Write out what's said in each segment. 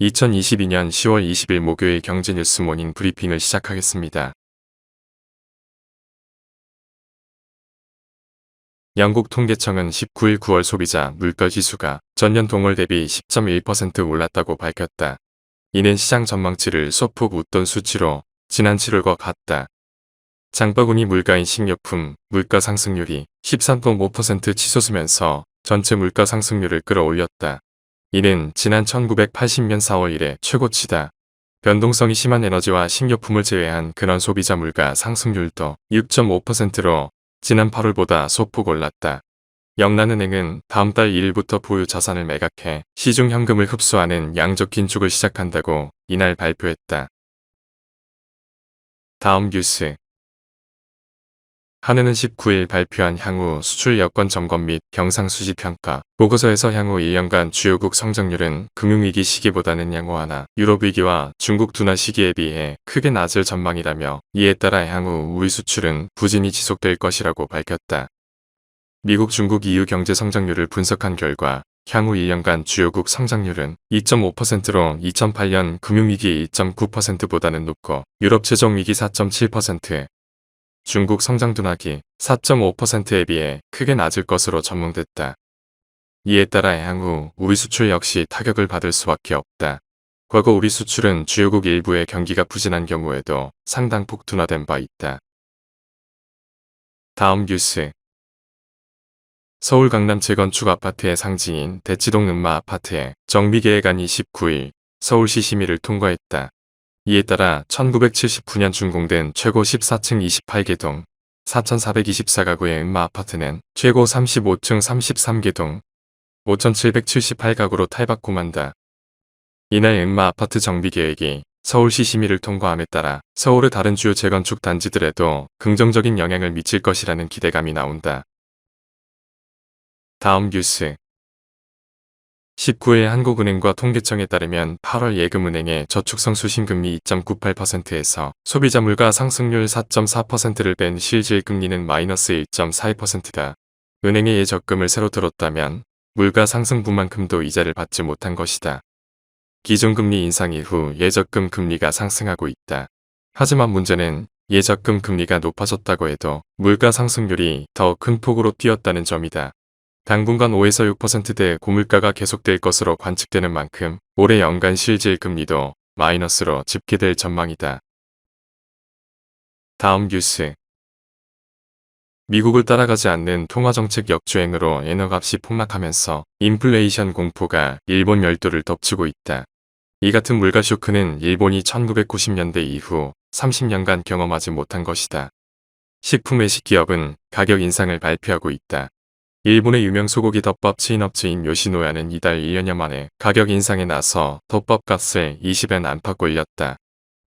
2022년 10월 20일 목요일 경제뉴스 모닝 브리핑을 시작하겠습니다. 영국 통계청은 19일 9월 소비자 물가지수가 전년 동월 대비 10.1% 올랐다고 밝혔다. 이는 시장 전망치를 소폭 웃돈 수치로 지난 7월과 같다. 장바구니 물가인 식료품 물가 상승률이 13.5% 치솟으면서 전체 물가 상승률을 끌어올렸다. 이는 지난 1980년 4월 이래 최고치다. 변동성이 심한 에너지와 식료품을 제외한 근원 소비자 물가 상승률도 6.5%로 지난 8월보다 소폭 올랐다. 영란은행은 다음 달 1일부터 보유 자산을 매각해 시중 현금을 흡수하는 양적 긴축을 시작한다고 이날 발표했다. 다음 뉴스. 한은은 19일 발표한 향후 수출 여건 점검 및 경상수지 평가 보고서에서 향후 1년간 주요국 성장률은 금융위기 시기보다는 양호하나 유럽위기와 중국 둔화 시기에 비해 크게 낮을 전망이라며 이에 따라 향후 우리 수출은 부진이 지속될 것이라고 밝혔다. 미국, 중국, EU 경제 성장률을 분석한 결과 향후 1년간 주요국 성장률은 2.5%로 2008년 금융위기의 2.9%보다는 높고 유럽 최종위기 4.7%, 중국 성장 둔화기 4.5%에 비해 크게 낮을 것으로 전망됐다. 이에 따라 향후 우리 수출 역시 타격을 받을 수밖에 없다. 과거 우리 수출은 주요국 일부의 경기가 부진한 경우에도 상당폭 둔화된 바 있다. 다음 뉴스. 서울 강남 재건축 아파트의 상징인 대치동 음마 아파트의 정비계획안이 19일 서울시 심의를 통과했다. 이에 따라 1979년 준공된 최고 14층 28개 동 4,424가구의 음마 아파트는 최고 35층 33개 동 5,778가구로 탈바꿈한다. 이날 음마 아파트 정비계획이 서울시 심의를 통과함에 따라 서울의 다른 주요 재건축 단지들에도 긍정적인 영향을 미칠 것이라는 기대감이 나온다. 다음 뉴스. 19일 한국은행과 통계청에 따르면 8월 예금은행의 저축성 수신금리 2.98%에서 소비자 물가 상승률 4.4%를 뺀 실질 금리는 마이너스 1.42%다. 은행의 예적금을 새로 들었다면 물가 상승분만큼도 이자를 받지 못한 것이다. 기존금리 인상 이후 예적금 금리가 상승하고 있다. 하지만 문제는 예적금 금리가 높아졌다고 해도 물가 상승률이 더 큰 폭으로 뛰었다는 점이다. 당분간 5에서 6%대 고물가가 계속될 것으로 관측되는 만큼 올해 연간 실질 금리도 마이너스로 집계될 전망이다. 다음 뉴스. 미국을 따라가지 않는 통화정책 역주행으로 엔화값이 폭락하면서 인플레이션 공포가 일본 열도를 덮치고 있다. 이 같은 물가 쇼크는 일본이 1990년대 이후 30년간 경험하지 못한 것이다. 식품 외식 기업은 가격 인상을 발표하고 있다. 일본의 유명 소고기 덮밥 체인업체인 요시노야는 이달 1년여 만에 가격 인상에 나서 덮밥값을 20엔 안팎 올렸다.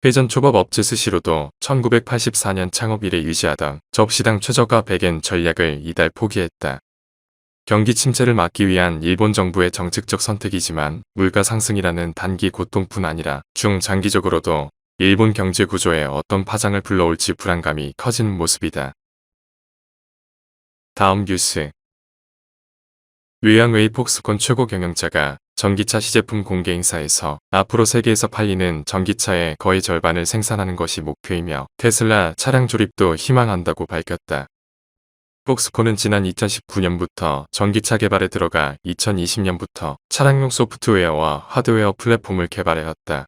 회전 초밥 업체 스시로도 1984년 창업 이래 유지하던 접시당 최저가 100엔 전략을 이달 포기했다. 경기 침체를 막기 위한 일본 정부의 정책적 선택이지만 물가 상승이라는 단기 고통뿐 아니라 중장기적으로도 일본 경제 구조에 어떤 파장을 불러올지 불안감이 커지는 모습이다. 다음 뉴스. 웨이왕웨이 폭스콘 최고 경영자가 전기차 시제품 공개 행사에서 앞으로 세계에서 팔리는 전기차의 거의 절반을 생산하는 것이 목표이며 테슬라 차량 조립도 희망한다고 밝혔다. 폭스콘은 지난 2019년부터 전기차 개발에 들어가 2020년부터 차량용 소프트웨어와 하드웨어 플랫폼을 개발해왔다.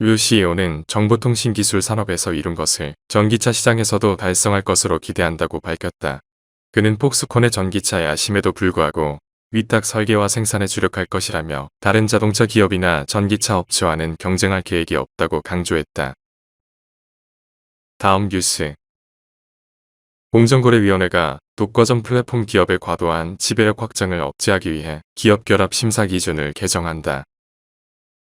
류 CEO는 정보통신기술 산업에서 이룬 것을 전기차 시장에서도 달성할 것으로 기대한다고 밝혔다. 그는 폭스콘의 전기차 야심에도 불구하고 위탁 설계와 생산에 주력할 것이라며 다른 자동차 기업이나 전기차 업체와는 경쟁할 계획이 없다고 강조했다. 다음 뉴스. 공정거래위원회가 독과점 플랫폼 기업의 과도한 지배력 확장을 억제하기 위해 기업 결합 심사 기준을 개정한다.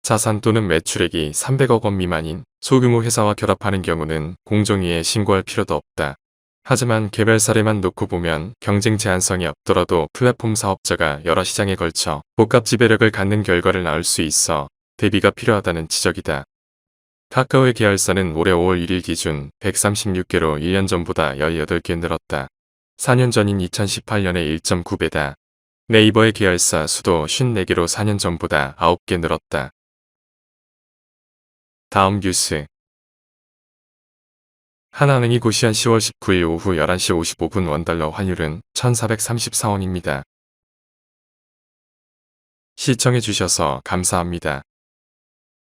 자산 또는 매출액이 300억 원 미만인 소규모 회사와 결합하는 경우는 공정위에 신고할 필요도 없다. 하지만 개별 사례만 놓고 보면 경쟁 제한성이 없더라도 플랫폼 사업자가 여러 시장에 걸쳐 복합 지배력을 갖는 결과를 낳을 수 있어 대비가 필요하다는 지적이다. 카카오의 계열사는 올해 5월 1일 기준 136개로 1년 전보다 18개 늘었다. 4년 전인 2018년에 1.9배다. 네이버의 계열사 수도 54개로 4년 전보다 9개 늘었다. 다음 뉴스. 하나은행이 고시한 10월 19일 오후 11시 55분 원달러 환율은 1,434원입니다. 시청해주셔서 감사합니다.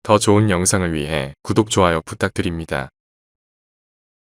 더 좋은 영상을 위해 구독, 좋아요 부탁드립니다.